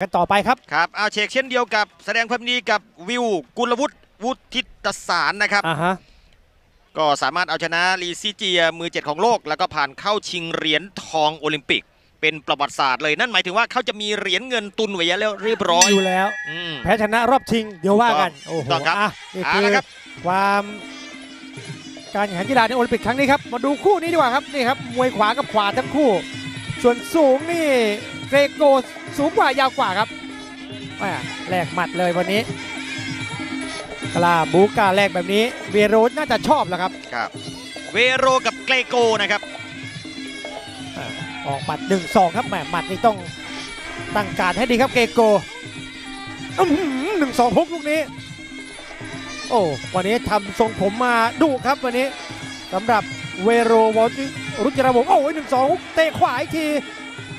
กันต่อไปครับเอาเชกเช่นเดียวกับแสดงความดีกับวิวกุลวุฒิวุฒิตสารนะครับก็สามารถเอาชนะลีซีเจียมือ7ของโลกแล้วก็ผ่านเข้าชิงเหรียญทองโอลิมปิกเป็นประวัติศาสตร์เลยนั่นหมายถึงว่าเขาจะมีเหรียญเงินตุนไว้แล้วเรียบร้อยอยู่แล้วแพ้ชนะรอบชิงเดี๋ยวว่ากันโอ้โหครับนี่คือความการแข่งขันกีฬาในโอลิมปิกครั้งนี้ครับมาดูคู่นี้ดีกว่าครับนี่ครับมวยขวากับขวาทั้งคู่ส่วนสูงนี่เกรโกสูงกว่ายาวกว่าครับแลกหมัดเลยวันนี้กล้าบูกล้าแลกแบบนี้เวโรน่าจะชอบแล้วครับเวโรกับเกรโกนะครับออกหมัด 1-2 ครับแหมหมัดนี่ต้องตั้งการให้ดีครับเกรโก1-2 ฮุกลูกนี้โอ้วันนี้ทำทรงผมมาดุครับวันนี้สำหรับเวโรวอลรุจิระวงศ์โอ้ย1-2 ฮุกเตะขวาอีกที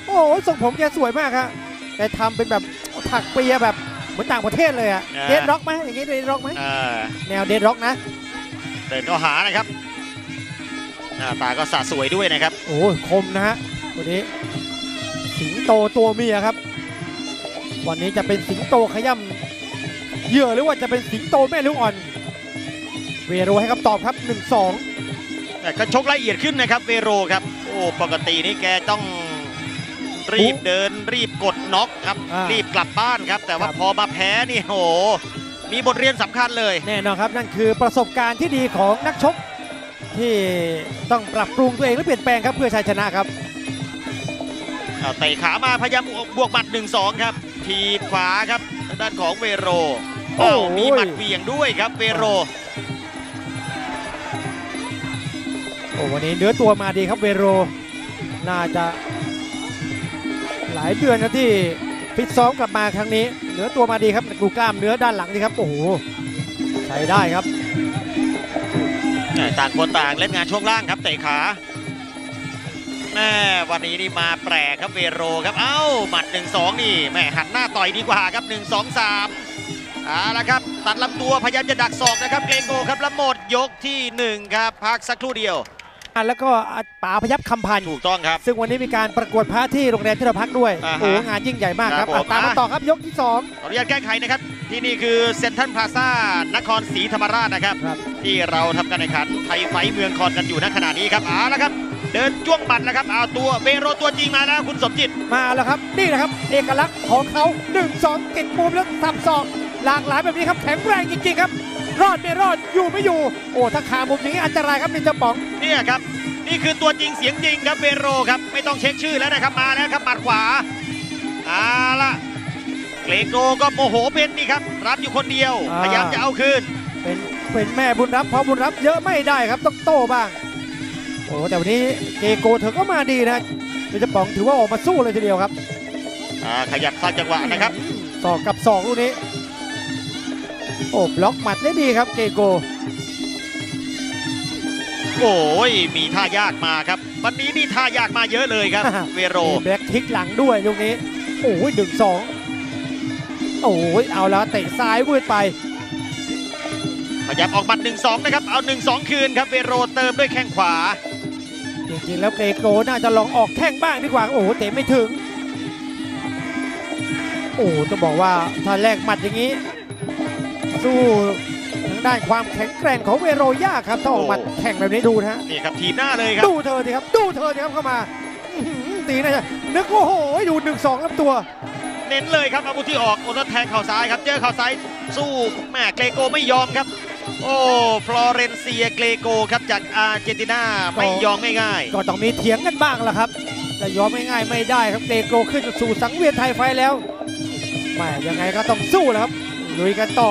โอ้ยทรงผมแกสวยมากครับแกทำเป็นแบบถักเปียแบบเหมือนต่างประเทศเลยอะเดดร็อกไหมอย่างงี้เดดร็อกไหมแนวเดดร็อกนะเดินเข้าหานะครับตาก็สะสวยด้วยนะครับโอ้คมนะฮะวันนี้สิงโตตัวเมียครับวันนี้จะเป็นสิงโตขย่ำเหยื่อหรือว่าจะเป็นสิงโตแม่ลูกอ่อนเวโรให้คำตอบครับ 1-2 แต่ก็ชกละเอียดขึ้นนะครับเวโรครับโอ้ปกตินี่แกต้องรีบเดินรีบกดน็อกครับรีบกลับบ้านครับแต่ว่าพอมาแพ้นี่โหมีบทเรียนสำคัญเลยแน่นอนครับนั่นคือประสบการณ์ที่ดีของนักชกที่ต้องปรับปรุงตัวเองและเปลี่ยนแปลงครับเพื่อชัยชนะครับเตะขามาพยายามบวกหมัด 1-2 ครับทีบขวาครับทางด้านของเวโรมีหมัดเบี่ยงด้วยครับเวโรวันนี้เนื้อตัวมาดีครับเวโรน่าจะหลายเดือนนะที่ฟิตซ้อมกลับมาครั้งนี้เนื้อตัวมาดีครับดูกล้ามเนื้อด้านหลังนี่ครับโอ้โหใช้ได้ครับต่างคนต่างเล่นงานช่วงล่างครับเตะขาวันนี้นี่มาแปลกครับเวโรครับหมัด 1-2 นี่แม่หันหน้าต่อยดีกว่าครับ 1-2-3ละครับตัดลำตัวพยายามจะดักศอกนะครับเกรโกครับแล้วหมดยกที่1ครับพักสักครู่เดียวแล้วก็ป๋าพยัคฆ์คำพันธ์ถูกต้องครับซึ่งวันนี้มีการประกวดพระที่โรงแรมที่เราพักด้วยโอ้งานยิ่งใหญ่มากครับตามมาต่อครับยกที่2ขออนุญาตแก้ไขนะครับที่นี่คือเซ็นทรัลพลาซ่านครศรีธรรมราชนะครับที่เราทำการแข่งขันไทยไฟเมืองคอนกันอยู่ณขณะนี้ครับแล้วครับเดินจ้วงบัตรแล้วครับตัวเวโรตัวจริงมาแล้วคุณสมจิตมาแล้วครับนี่แหละครับเอกลักษณ์ของเขา 1-2 ติดมุมแล้วสับศอกหลากหลายแบบนี้ครับแข็งแรงจริงๆครับรอดไม่รอดอยู่ไม่อยู่โอ้ถ้าขามุมอย่างนี้อันตรายครับนินจาป๋องเนี่ยครับนี่คือตัวจริงเสียงจริงครับเวโรครับไม่ต้องเช็คชื่อแล้วนะครับมาแล้วครับหมัดขวาละเกรโกก็โมโหเป็นนี่ครับรับอยู่คนเดียวพยายามจะเอาคืนเป็นแม่บุญรับเพราะบุญรับเยอะไม่ได้ครับต้องโต้บ้างโอ้แต่วันนี้เกรโกเธอก็มาดีนะนินจาป๋องถือว่าออกมาสู้เลยทีเดียวครับขยับสร้างจังหวะนะครับศอกกับศอกลูกนี้โอ้บล็อกหมัดได้ดีครับเกรโกโอ้ยมีท่ายากมาครับวันนี้นี่ท่ายากมาเยอะเลยครับเวโรแบ็คทิกหลังด้วยลูกนี้โอ้ย1-2โอ้ยเอาแล้วเตะซ้ายวืดไปพยายามออกหมัด 1-2 นะครับเอา 1-2 คืนครับเวโรเติมด้วยแข้งขวาจริงๆแล้วเกรโกน่าจะลองออกแข้งบ้างดีกว่าโอ้เตะไม่ถึงโอ้ต้องบอกว่าถ้าแลกหมัดอย่างนี้สู้ทางด้านความแข็งแกร่งของเวโรยากครับถ้าออกหมัดแข่งแบบนี้ดูนะนี่ครับทีหน้าเลยครับดูเธอสิครับเข้ามาตีนะจ๊ะนึกโอ้โหดู 1-2 ลำตัวเน้นเลยครับอาวุธที่ออกโอ้แล้วแทงเข่าซ้ายครับเจอเข่าซ้ายสู้แม่เกรโกไม่ยอมครับโอ้ฟลอเรนเซียเกรโกครับจากอาร์เจนตินาไม่ยอมง่ายๆก็ต้องมีเถียงกันบ้างล่ะครับแต่ยอมง่ายๆไม่ได้ครับเกรโกขึ้นสู่สังเวียนไทยไฟแล้วไม่ยังไงก็ต้องสู้แล้วครับลุยกันต่อ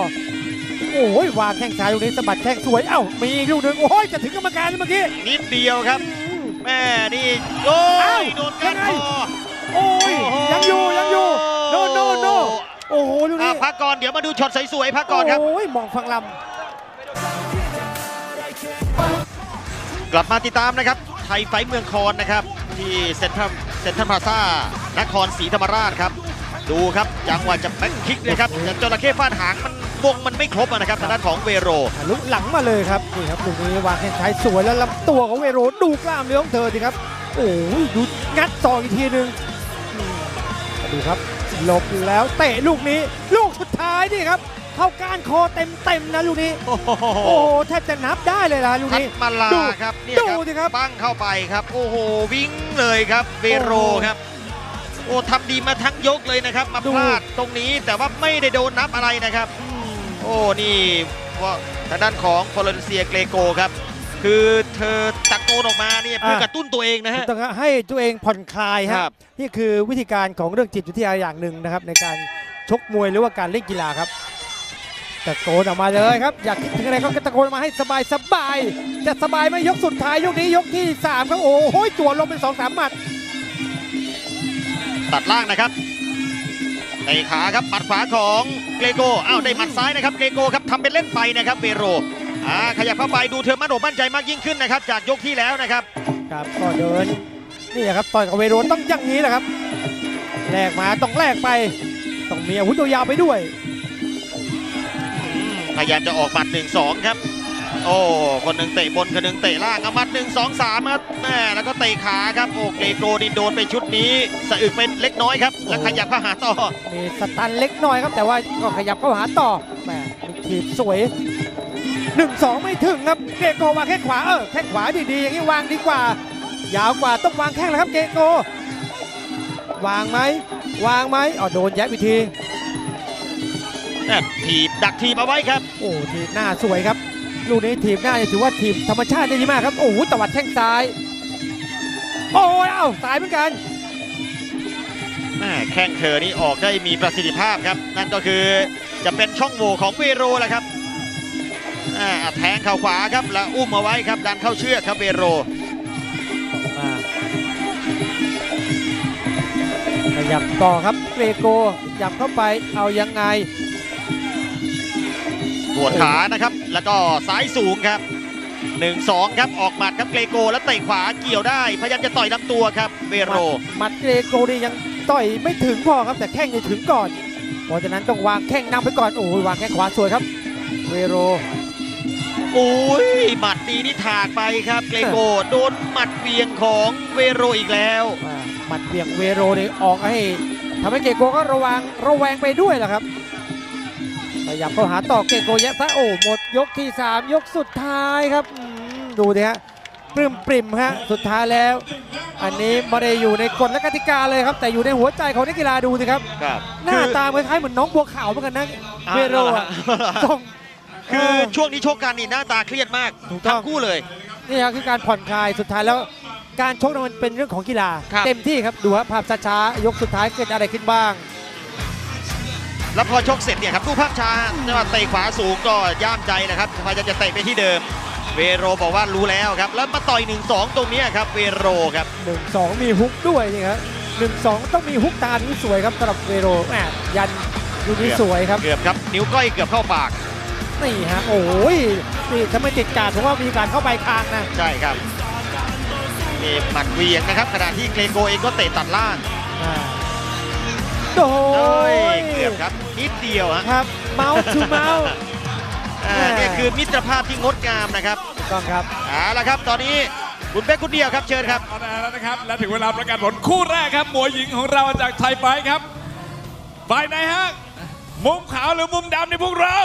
โอ้ยวางแข้งซ้ายลูกนี้สะบัดแข้งสวยมีอีกลูกหนึ่งโอ้ยจะถึงกรรมการเมื่อกี้นิดเดียวครับแม่นี่โอ้ยโดนก้านคอโอ้ยยังอยู่โนโอ้โหดูนี่พักก่อนเดี๋ยวมาดูช็อตสวยๆพักก่อนครับโอ้ยมองฟังลำกลับมาติดตามนะครับไทยไฟเมืองคอนนะครับที่เซ็นทรัลพลาซ่านครศรีธรรมราชครับดูครับจังหวะจะแบ็คคิกเลยครับจระเข้ฟาดหางวงมันไม่ครบนะครับทางด้านของเวโรลุกหลังมาเลยครับนี่ครับตรงนี้วางแข้งซ้ายสวยแล้วลำตัวของเวโรดูกล้ามเนื้อของเธอสิครับโอ้ยดูงัดศอกอีกทีนึงดูครับ หลบแล้วเตะลูกนี้ลูกสุดท้ายนี่ครับเข้าก้านคอเต็มนะลูกนี้โอ้โหแทบจะนับได้เลยล่ะลูกนี้มาลาครับเนี่ยครับปั้งเข้าไปครับโอ้โหวิ่งเลยครับเวโรครับโอ้ทำดีมาทั้งยกเลยนะครับมาพลาดตรงนี้แต่ว่าไม่ได้โดนนับอะไรนะครับโอ้นี่ว่าทางด้านของฟลอเรนเซียเกรโกครับคือเธอตะโกนออกมาเนี่ยเพื่อกระตุ้นตัวเองนะฮะต้องให้ตัวเองผ่อนคลายครับนี่คือวิธีการของเรื่องจิตวิทยาอย่างหนึ่งนะครับในการชกมวยหรือว่าการเล่นกีฬาครับตะโกนออกมาเลยครับอยากคิดถึงอะไรก็ตะโกนมาให้สบายจะสบายไหมยกสุดท้ายยกนี้ยกที่3ครับโอ้โหจั่วลงเป็น 2-3 หมัดตัดล่างนะครับเตะขาครับหมัดขวาของเกรโกอ้าวได้หมัดซ้ายนะครับเกรโกครับทำเป็นเล่นไปนะครับเวโรขยับเข้าไปดูเธอมั่นอกมั่นใจมากยิ่งขึ้นนะครับจากยกที่แล้วนะครับครับก็เดินนี่ครับต่อยกับเวโรต้องอย่างนี้แหละครับแลกมาต้องแลกไปต้องมีอาวุธยาวไปด้วยพยายามจะออกหมัด 1-2 ครับโอ้คนหนึ่งเตะบนคนหนึ่งเตะล่างเอาหมัด 1-2-3 ครับแม่แล้วก็เตะขาครับโอ้เกรโกนี่โดนไปชุดนี้สะอึกเป็นเล็กน้อยครับแล้วขยับเข้าหาต่อมีสตันเล็กน้อยครับแต่ว่าก็ขยับเข้าหาต่อแม่ถีบสวย 1-2 ไม่ถึงครับเกรโกวางแค่ขวาแค่ขวาดีๆอย่างนี้วางดีกว่ายาวกว่าต้องวางแข้งแล้วครับเกรโกวางไหมโดนแยกวิธีถีบดักถีบเอาไว้ครับโอ้ถีบหน้าสวยครับลูกนี้ถีบหน้าถือว่าถีบธรรมชาติได้ดีมากครับโอ้ตวัดแข้งซ้ายโอ้สายเหมือนกันแข้งเธอนี่ออกได้มีประสิทธิภาพครับนั่นก็คือจะเป็นช่องโหว่ของเวโรแหละครับแทงเข่าขวาครับแล้วอุ้มเอาไว้ครับดันเข้าเชือกครับเวโรขยับต่อครับเกรโกขยับเข้าไปเอายังไงปวดขานะครับแล้วก็ซ้ายสูงครับ 1-2 ครับออกหมัดครับเกรโกแล้วเตะขวาเกี่ยวได้พยายามจะต่อยลำตัวครับเวโรหมัดเกรโกนี่ยังต่อยไม่ถึงพอครับแต่แข้งนี่ถึงก่อนเพราะฉะนั้นต้องวางแข้งนำไปก่อนโอ้ยวางแข้งขวาสวยครับเวโรโอ้ยหมัดดีนี่ถากไปครับเกรโกโดนหมัดเวียงของเวโรอีกแล้วหมัดเวียงเวโรนี่ออกให้ทำให้เกรโกก็ระแวงไปด้วยแหละครับพยายามเข้าหาต่อเกรโกแยะซะโอ้หมดยกที่3ยกสุดท้ายครับดูดิฮะปริ่มฮะสุดท้ายแล้วอันนี้ไม่ได้อยู่ในกฎและกติกาเลยครับแต่อยู่ในหัวใจของนักกีฬาดูสิครับหน้าตาคล้ายๆเหมือนน้องบัวขาวเหมือนกันนะเวโรคือช่วงนี้ชกกันนี่หน้าตาเครียดมากทั้งคู่เลยนี่ครับคือการผ่อนคลายสุดท้ายแล้วการชกมันเป็นเรื่องของกีฬาเต็มที่ครับดูครับภาพช้าๆยกสุดท้ายเกิดอะไรขึ้นบ้างแล้วพอชกเสร็จเนี่ยครับดูภาพช้าจังหวะเตะขวาสูงก็ย่ามใจนะครับพยายามจะเตะไปที่เดิมเวโรบอกว่ารู้แล้วครับแล้วมาต่อย 1-2 ตรงนี้ครับเวโรครับ 1-2 มีฮุกด้วยนี่ครับ 1-2 ต้องมีฮุกตาที่สวยครับสำหรับเวโรแหมยันดูนี่สวยครับเกือบครับนิ้วก้อยเกือบเข้าปากนี่ฮะโอ้ยนี่ถ้าไม่ติดการเพราะว่ามีการเข้าไปคางนะใช่ครับนี่หมัดเวียงนะครับขณะที่เกรโกเองก็เตะตัดล่างโอ้ยเกือบครับนิดเดียวครับเมาส์ทูเมาส์นี่คือมิตรภาพที่งดงามนะครับต้องครับละครับตอนนี้คุณเป๊กคุณเดียวครับเชิญครับแล้วนะครับและถึงเวลาประกาศผลคู่แรกครับมวยหญิงของเราจากไทยไฟท์ครับฝ่ายไหนฮะมุมขาวหรือมุมดำในพวกเรา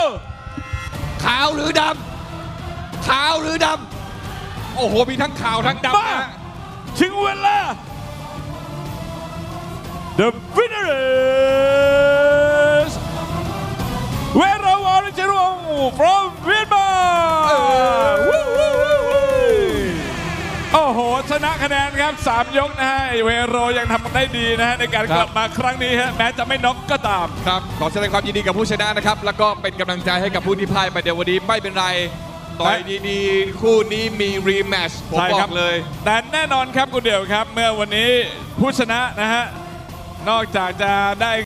ขาวหรือดำโอ้โหมีทั้งขาวทั้งดำนะถึงเวลา The winner is Vero Original from Myanmar โอ้โหชนะคะแนนครับ3 ยกนะฮะเวโรยังทำได้ดีนะฮะในการกลับมาครั้งนี้ฮะแม้จะไม่น็อกก็ตามครับขอแสดงความยินดีกับผู้ชนะนะครับแล้วก็เป็นกำลังใจให้กับผู้ที่พ่ายไปเดี๋ยววันนี้ไม่เป็นไรต่อยดีๆคู่นี้มีรีแมชผมบอกเลยแต่แน่นอนครับคุณเดี่ยวครับเมื่อวันนี้ผู้ชนะนะฮะนอกจากจะได้